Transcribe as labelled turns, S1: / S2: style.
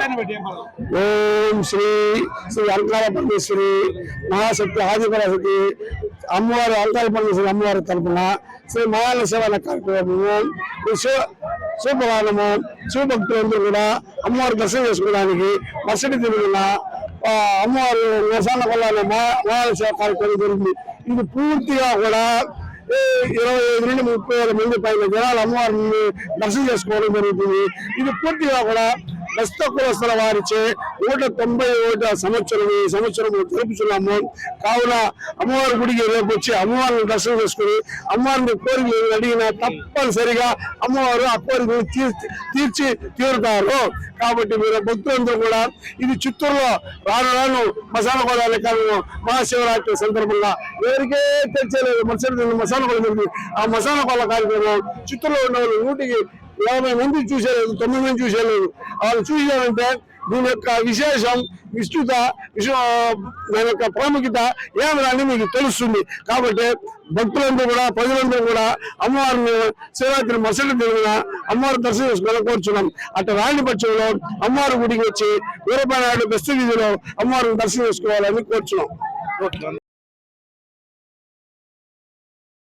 S1: ఓం శ్రీ శ్రీ అంకాల పరమేశ్వరి మహాశక్తి ఆదిపరాశక్తి అమ్మవారి అంకాల పరమేశ్వరి అమ్మవారి తరపున శ్రీ మహాల సేవల కార్యక్రమము శుభవానము శివభక్తులందరూ కూడా అమ్మవారి దర్శనం చేసుకోవడానికి మరుసటి తిరుగున అమ్మవారి నిరసన వల్ల మహాల సేవ కార్యక్రమం జరిగింది. ఇది పూర్తిగా కూడా 25 నుండి 30,000 మంది పైన జనాలు అమ్మవారిని దర్శనం చేసుకోవడం జరుగుతుంది. ఇది పూర్తిగా కూడా ప్రస్తుత కులస్తుల వారిచే 191 సంవత్సరం జరుపుతున్నాము. కావున అమ్మవారి గుడికి రేపు వచ్చి అమ్మవారిని దర్శనం చేసుకుని అమ్మవారిని కోరికలు అడిగినా తప్పనిసరిగా అమ్మవారు ఆ కోరికలు తీరుతారు. కాబట్టి మీరు భక్తులందరూ కూడా ఇది చిత్తూరులో రాను మసాలా కోదాల కాలంలో మహాశివరాత్రి సందర్భంగా ఎవరికే తెచ్చలేదు మసాలా కోద జరిగింది. ఆ మసాలా కోద కార్యక్రమం చిత్తూరులో ఉన్న వాళ్ళు 150 మంది చూసేలేదు, 9 మంది చూసేలేదు. వాళ్ళు చూసారంటే దీని యొక్క విశేషం దాని యొక్క ప్రాముఖ్యత ఏమని మీకు తెలుస్తుంది. కాబట్టి భక్తులందరూ కూడా ప్రజలందరూ కూడా అమ్మవారిని శివరాత్రి మరుసటి తిరుగున అమ్మవారి దర్శనం చేసుకోవాలని కోరుచున్నాం. అటు రాని పక్షంలో అమ్మవారి గుడికి వచ్చి వీరపానాయుడు బెస్ట్ వీధిలో అమ్మవారిని దర్శనం చేసుకోవాలని కోరుచున్నాం.